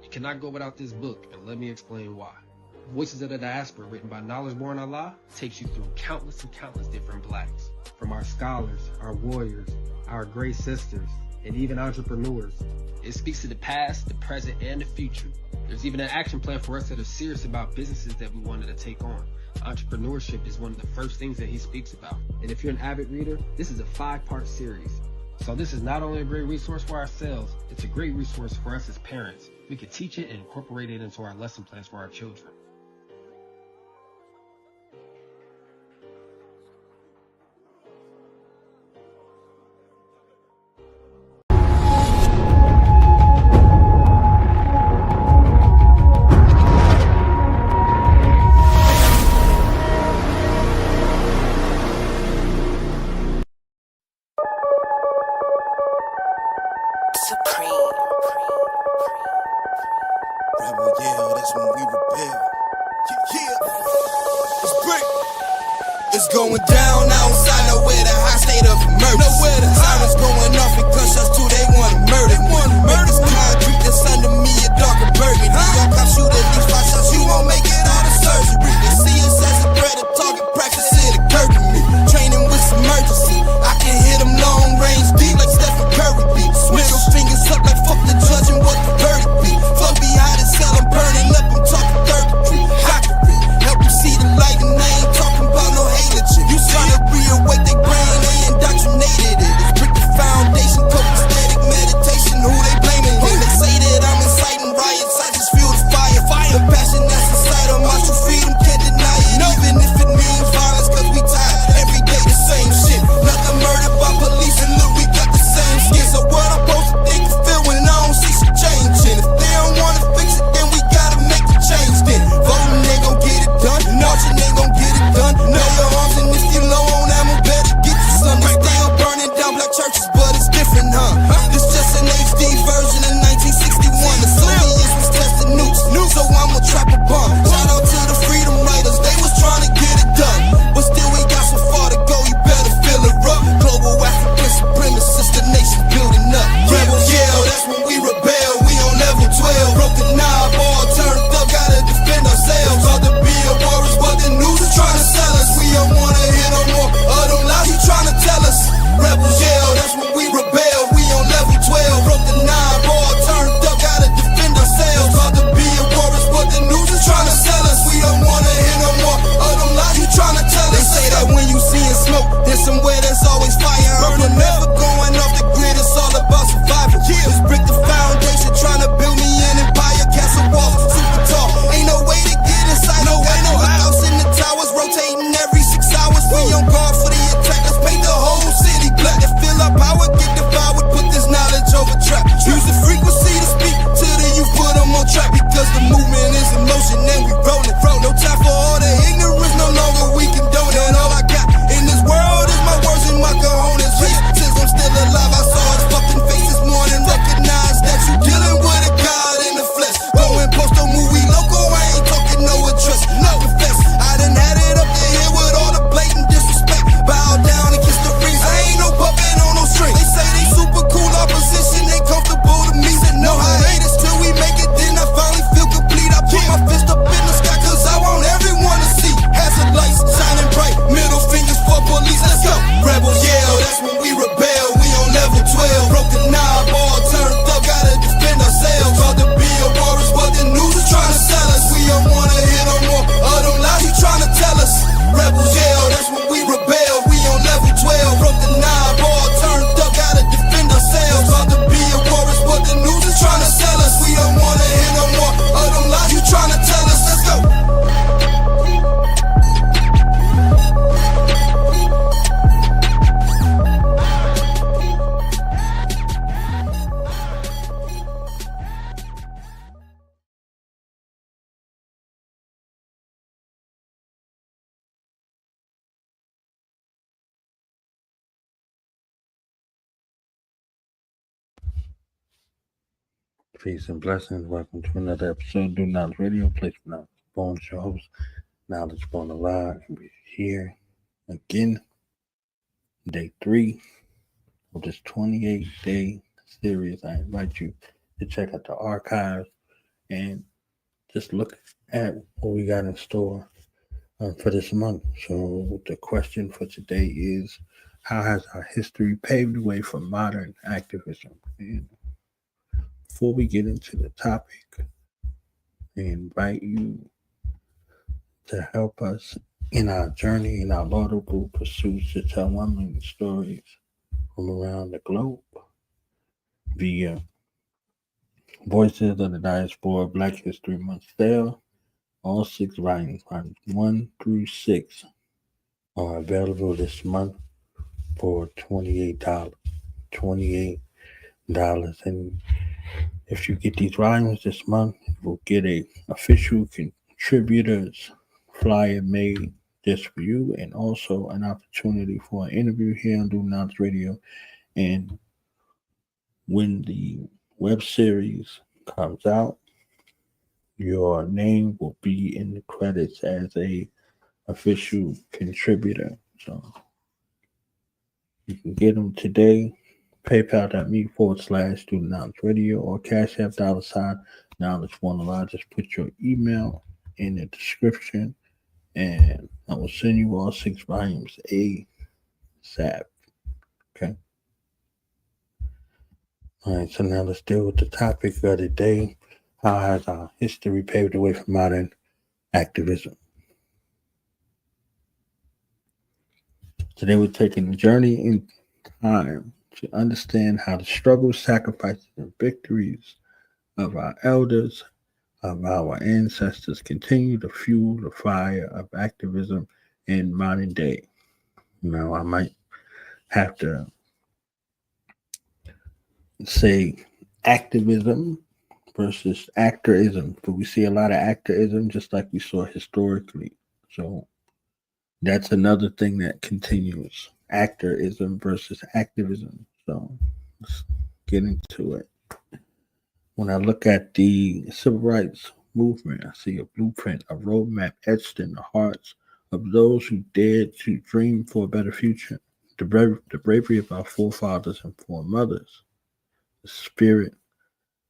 You cannot go without this book, and let me explain why. Voices of the Diaspora, written by Knowledge Born Allah, takes you through countless and countless different blacks. From our scholars, our warriors, our great sisters, and even entrepreneurs. It speaks to the past, the present, and the future. There's even an action plan for us that are serious about businesses that we wanted to take on. Entrepreneurship is one of the first things that he speaks about. And if you're an avid reader, this is a 5-part series. So this is not only a great resource for ourselves, it's a great resource for us as parents. We can teach it and incorporate it into our lesson plans for our children. It's going down outside, nowhere the high state of emergency. Nowhere the sirens going off and gunshots too, they wanna murder me. This concrete that's under me a darker burgundy. Y'all cop shoot at least 5 shots, you won't make it out of surgery. They see us as a threat, a target practice it occurred to me. Training with some emergency, I can hit them long range deep like Stephen Curry beat. Middle fingers up like fuck the judge and what the verdict be. Fuck behind his cell, I'm burning up, I'm talking third degree. Hockery, help them see the light and I ain't talking about no hate. You trying to reawake their brain, they indoctrinated it. It's brick the foundation, copacetic meditation, who they blaming? When they say that I'm inciting riots, I just feel the fire. The passion that's inside of my true freedom, can't deny it. Even if it means violence, cause we tired every day the same shit. Nothing murdered by police and look, we got the same skin. So what I'm supposed to think and feel when I don't see some change in? If they don't wanna fix it, then we gotta make the change then. Voting ain't gon' get it done, marching ain't gon' get it done. Know your arms and if you low on ammo, better get you some. They still burning down black churches, but it's different, huh? This just an HD version of 1961. The Soviets was testing nukes, so I'ma trap a bomb. Shout out to the freedom riders, they was trying to get it done, but still we got so far to go, you better fill it up. Global African supremacists, the nation building up. Rebel yell, that's when we rebel, we on level 12. Broke the knob, all turned up, gotta defend ourselves. All to be a warriors, but the news is trying to sell us. We don't wanna hear no more of them lies he trying to tell us. Rebels yell, that's when we rebel, we on level 12. Broke the knob, all turned up, gotta defend ourselves. All to be a warriors, but the news is trying to sell us. We don't wanna hear no more of them lies he trying to tell us. They say that when you seeing smoke, there's somewhere there's always fire. I'm never going off the grid, it's all about survival. Just brick the foundation, trying to build me an empire. Castle walls, super tall, ain't no way to get inside. No way, no house in the towers, rotating every 6 hours. We on guard for the attack, let's paint the whole city black. To feel our power, get devoured, put this knowledge over trap. Use the frequency to speak to the youth, put them on track. Because the movement is in motion and we rollin'. No time for all the ignorance, no longer we condone it. All I got in this world is my words and my cojones. Since I'm still alive, I saw his fucking face this morning. Recognize that you dealing with a God in the flesh. Going post on movie local, I ain't talking no address. No confess, I done had it up to here with all the blatant disrespect. Bow down and kiss the rings, I ain't no puppet on no string. They say they super cool, opposition ain't comfortable to me. Said no hiatus till we make it, then I finally feel complete. I put my fist up in the sky cause I want everyone to see. Hazard lights shining bright, middle fingers for police, let's go. Rebel yell, that's when we rebel, we on level 12. Broke the knob, all turned up, gotta defend ourselves. About to be a warriors, but the news is trying to sell us. We don't wanna hear no more of them lies he trying to tell us. Rebel yell, that's when we rebel, we on level 12. Broke the knob, all turned up, gotta defend ourselves. About to be a warriors, but the news is trying to sell us. We don't wanna hear no more of them lies he trying to tell us. Let's go. Peace and blessings. Welcome to another episode of Do Knowledge Radio, place for Knowledge Born, your host, Knowledge Born Alive. And we're here again, day 3 of this 28-day series. I invite you to check out the archives and just look at what we got in store for this month. So the question for today is, how has our history paved the way for modern activism? And before we get into the topic, I invite you to help us in our journey, in our laudable pursuits to tell 1 million stories from around the globe via Voices of the Diaspora Black History Month sale. All 6 volumes, volumes 1 through 6, are available this month for $28. $28. And if you get these volumes this month, you will get a official contributors flyer made just for you, and also an opportunity for an interview here on Do Knowledge Radio. And when the web series comes out, your name will be in the credits as a official contributor. So you can get them today. PayPal.me/Do Knowledge Radio or Cash App $Knowledge One Alive. Just put your email in the description, and I will send you all 6 volumes ASAP. Okay. All right. So now let's deal with the topic of the day. How has our history paved the way for modern activism? Today we're taking a journey in time to understand how the struggles, sacrifices, and victories of our elders, of our ancestors, continue to fuel the fire of activism in modern day. Now, I might have to say activism versus actorism, but we see a lot of actorism just like we saw historically. So that's another thing that continues, actorism versus activism. So let's get into it. When I look at the civil rights movement, I see a blueprint, a roadmap etched in the hearts of those who dared to dream for a better future. The bravery of our forefathers and foremothers, the spirit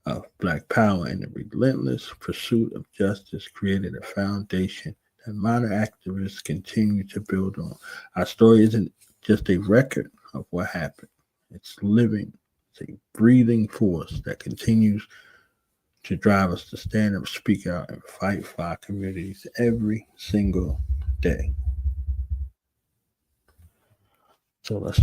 of Black power, and the relentless pursuit of justice created a foundation that modern activists continue to build on. Our story isn't just a record of what happened. It's living. It's a breathing force that continues to drive us to stand up, speak out, and fight for our communities every single day. So let's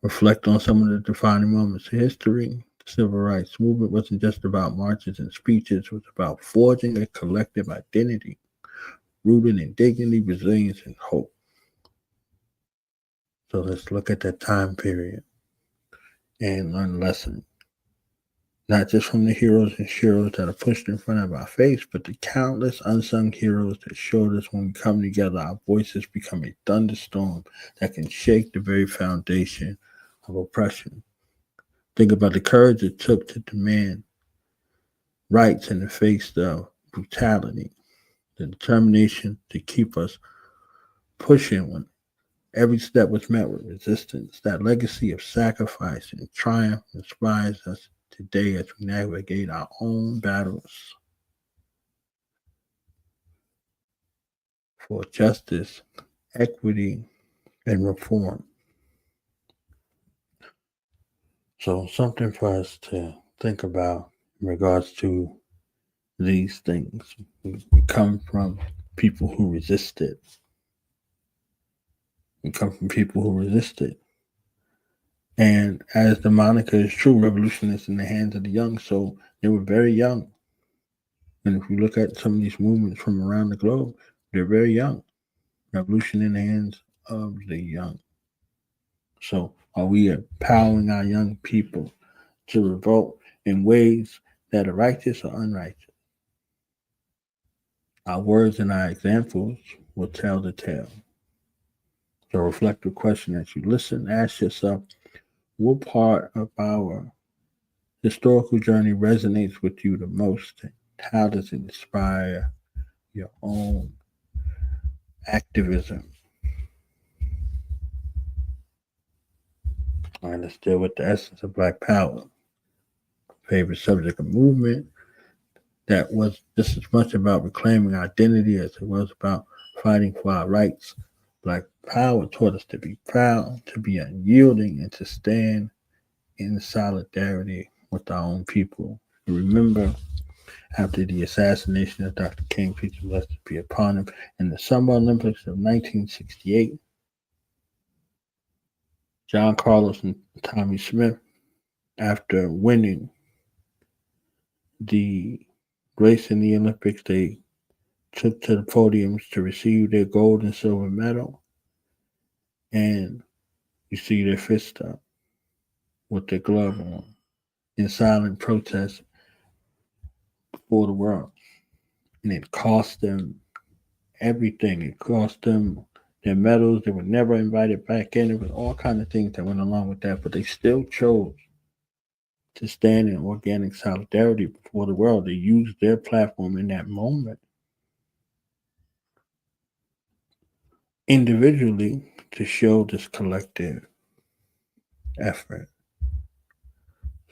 reflect on some of the defining moments of history. The civil rights movement wasn't just about marches and speeches. It was about forging a collective identity rooted in dignity, resilience, and hope. So let's look at that time period and learn lessons. Not just from the heroes and heroes that are pushed in front of our face, but the countless unsung heroes that showed us when we come together, our voices become a thunderstorm that can shake the very foundation of oppression. Think about the courage it took to demand rights in the face of brutality, the determination to keep us pushing when every step was met with resistance. That legacy of sacrifice and triumph inspires us today as we navigate our own battles for justice, equity, and reform. So something for us to think about in regards to these things. We come from people who resisted. We come from people who resisted. And as the moniker is true, revolutionists in the hands of the young. So they were very young. And if you look at some of these movements from around the globe, they're very young. Revolution in the hands of the young. So are we empowering our young people to revolt in ways that are righteous or unrighteous? Our words and our examples will tell the tale. So reflect the question as you listen. Ask yourself, what part of our historical journey resonates with you the most? How does it inspire your own activism? All right, let's deal with the essence of Black power. Favorite subject of movement that was just as much about reclaiming identity as it was about fighting for our rights. Black power taught us to be proud, to be unyielding, and to stand in solidarity with our own people. You remember, after the assassination of Dr. King, peace and blessings be upon him, in the Summer Olympics of 1968, John Carlos and Tommy Smith, after winning the race in the Olympics, they took to the podiums to receive their gold and silver medal, and you see their fist up with their glove on in silent protest for the world. And it cost them everything. It cost them their medals. They were never invited back in. There was all kinds of things that went along with that, but they still chose to stand in organic solidarity before the world. They used their platform in that moment individually to show this collective effort.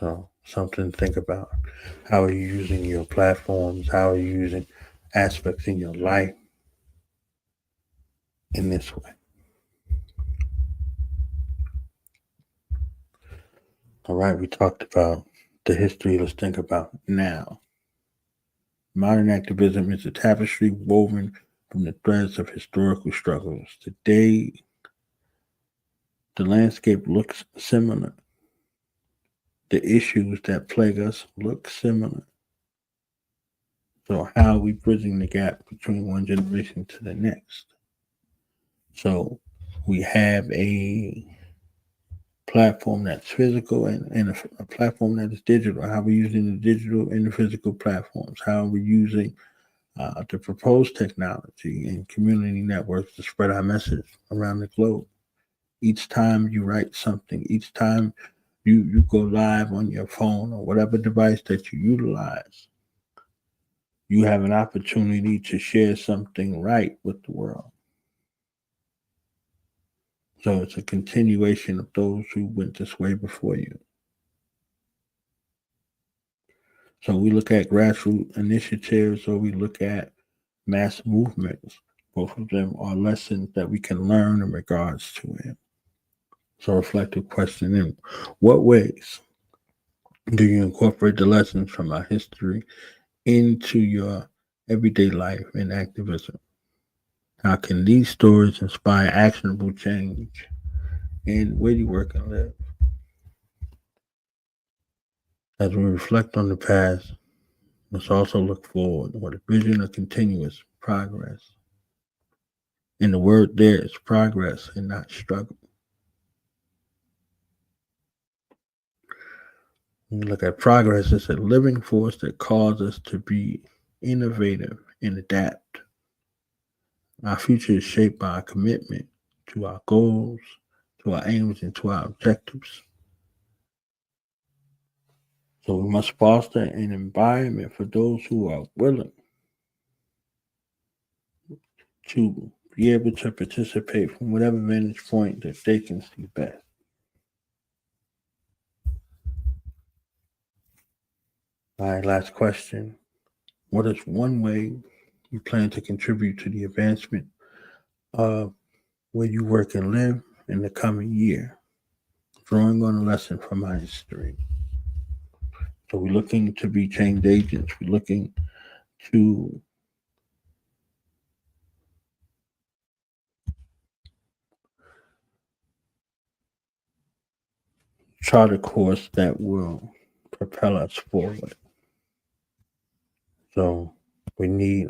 So something to think about. How are you using your platforms? How are you using aspects in your life in this way? All right, we talked about the history. Let's think about now. Modern activism is a tapestry woven from the threads of historical struggles. Today, the landscape looks similar. The issues that plague us look similar. So, how are we bridging the gap between one generation to the next? So, we have a platform that's physical and a platform that is digital. How are we using the digital and the physical platforms? How are we using the proposed technology and community networks to spread our message around the globe? Each time you write something, each time you go live on your phone or whatever device that you utilize, you have an opportunity to share something right with the world. So it's a continuation of those who went this way before you. So we look at grassroots initiatives or we look at mass movements. Both of them are lessons that we can learn in regards to it. So reflective question: in what ways do you incorporate the lessons from our history into your everyday life and activism? How can these stories inspire actionable change in where you work and live? As we reflect on the past, let's also look forward with a vision of continuous progress. And the word there is progress and not struggle. When we look at progress, it's a living force that causes us to be innovative and adapt. Our future is shaped by our commitment to our goals, to our aims, and to our objectives. So we must foster an environment for those who are willing to be able to participate from whatever vantage point that they can see best. All right, last question. What is one way you plan to contribute to the advancement of where you work and live in the coming year? Drawing on a lesson from our history. So we're looking to be change agents. We're looking to chart a course that will propel us forward. So we need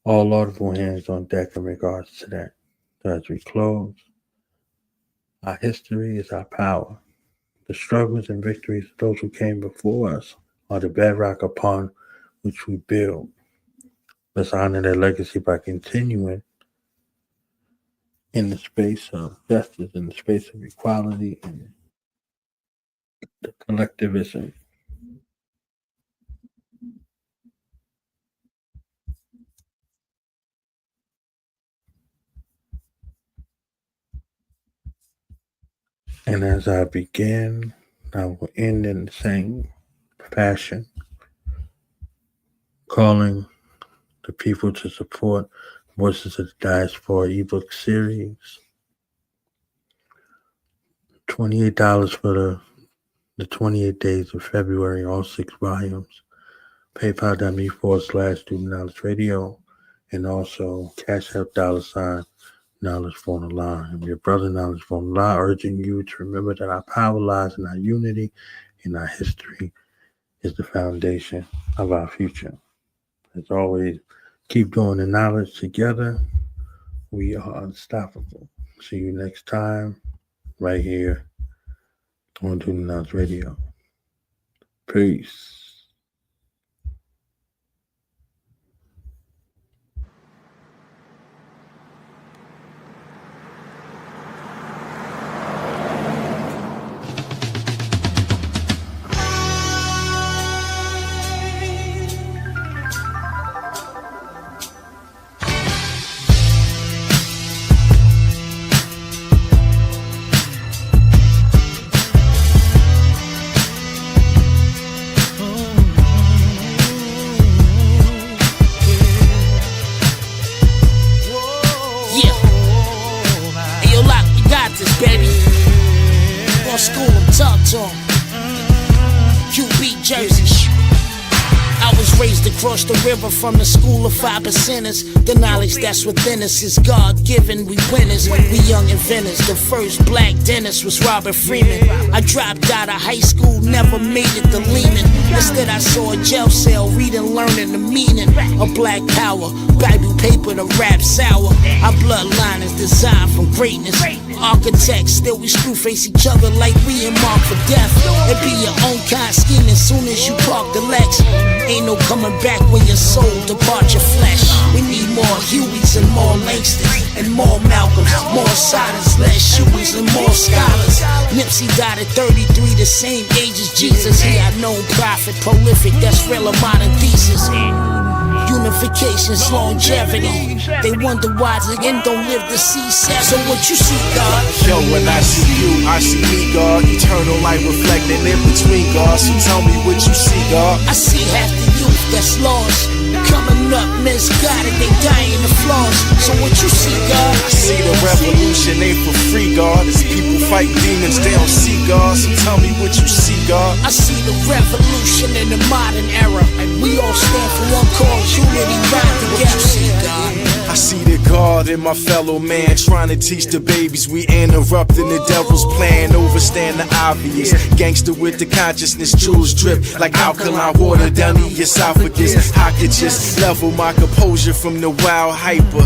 all laudable hands on deck in regards to that. So as we close, our history is our power. The struggles and victories of those who came before us are the bedrock upon which we build. Let's honor their legacy by continuing in the space of justice, in the space of equality, and the collectivism. And as I begin, I will end in the same fashion. calling the people to support Voices of the Diaspora ebook series. $28 for the 28 days of February, all 6 volumes. PayPal.me/Student Knowledge Radio, and also Cash App $ Knowledge Phone Line. I'm your brother, Knowledge Phone Line, urging you to remember that our power lies in our unity and our history is the foundation of our future. As always, keep doing the knowledge together. We are unstoppable. See you next time, right here on Student Knowledge Radio. Peace. Across the river from the school of 5 percenters. The knowledge that's within us is God-given. We winners, we young inventors. The first black dentist was Robert Freeman. I dropped out of high school, never made it to Lehman. Instead I saw a jail cell, reading, learning the meaning of black power. Bible paper to rap sour. Our bloodline is designed from greatness. Architects, still we screw face each other like we in mark for death. It be your own kind scheming soon as you park the Lex. Ain't no coming back when your soul depart your flesh. We need more Hueys and more Langstons and more Malcolms, more silence, less shootings and more scholars. Nipsey died at 33, the same age as Jesus. He had known prophet, prolific, that's real of modern thesis. Unification's longevity. They wonder why the end don't live to see seven. So what you see, God? Yo, when I see you, I see me, God. Eternal light reflecting in between, God. So tell me what you see, God. I see half the youth that's lost, coming up misguided, they dying the flaws. So what you see, God? I see the revolution ain't for free, God. As people fight demons, they don't see God. So tell me what you see, God. I see the revolution in the modern era. We all stand for one cause, unity, ride together. See, God? I see the God in my fellow man, trying to teach the babies we interrupting the devil's plan, overstand the obvious. Gangster with the consciousness, jewels drip like alkaline water down the esophagus. I could just level my composure from the wild hyper.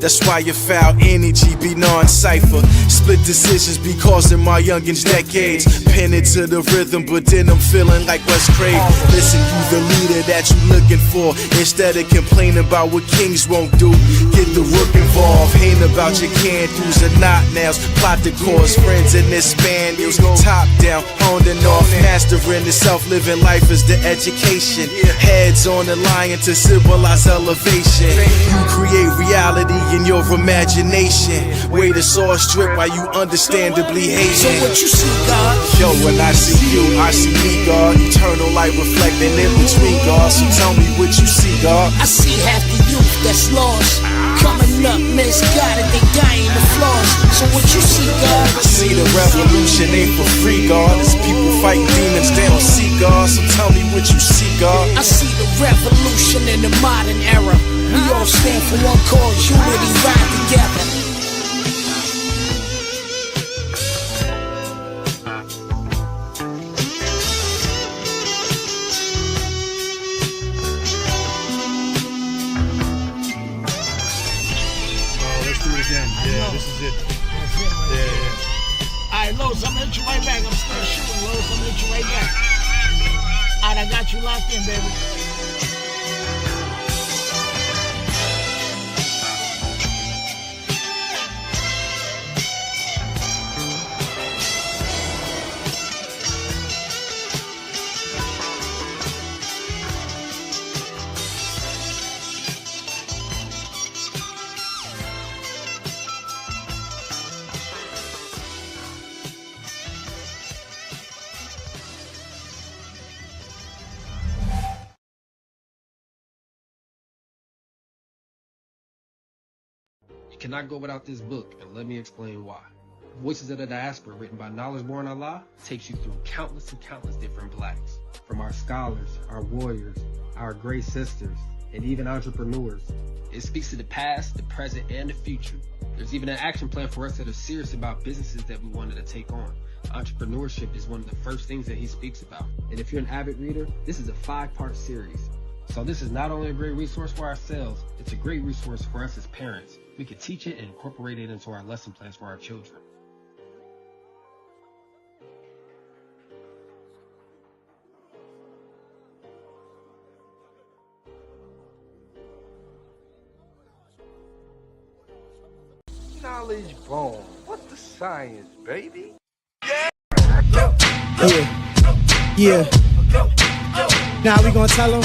That's why your foul energy be non-cipher. Split decisions be causing my youngins decades. Pin it to the rhythm, but then I'm feeling like Wes Craig. Listen, you the leader that you looking for. Instead of complaining about what kings won't do, get the rook involved. Ain't about your can-dos and not nows. Plot the cause, friends in this Spaniels. Top down, on and off, mastering the self-living life is the education. Heads on the lion to symbolize elevation. You create reality in your imagination. Way the sauce drip while you understandably hate. So what you see, God? Yo, when I see you, I see me, God. Eternal light reflecting in between, God. So tell me what you see, God. I see half the youth that's lost, coming up misguided, they dying the flaws. So what you see, God? I see the revolution ain't for free, God. As people fight demons, they don't see God. So tell me what you see, God. I see the revolution in the modern era. We all stand for one cause, unity, ride together. Let's do it again. Yeah, this is it. Yeah. Alright, Los, I'm gonna hit you right back. I'm still shooting, Los. I'm gonna hit you right back. Alright, I got you locked in, baby. You cannot go without this book, and let me explain why. Voices of the Diaspora, written by Knowledge Born Allah, takes you through countless and countless different blacks. From our scholars, our warriors, our great sisters, and even entrepreneurs. It speaks to the past, the present, and the future. There's even an action plan for us that are serious about businesses that we wanted to take on. Entrepreneurship is one of the first things that he speaks about. And if you're an avid reader, this is a 5-part series. So this is not only a great resource for ourselves, it's a great resource for us as parents. We can teach it and incorporate it into our lesson plans for our children. Knowledge born. What's the science, baby? Yeah. Now we gonna tell them.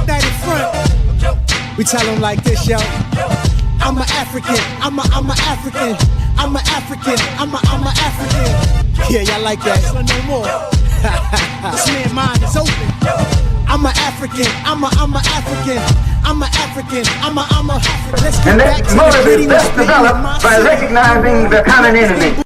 That in front. We tell them like this, yo. I'm an African. I'm a African. I'm an African. I'm a African. Yeah, y'all like that? So no more. This man's mind is open. I'm an African. I'm a African. I'm an African. I'm a. Let's get And back that to motive the is best developed by recognizing the common enemy.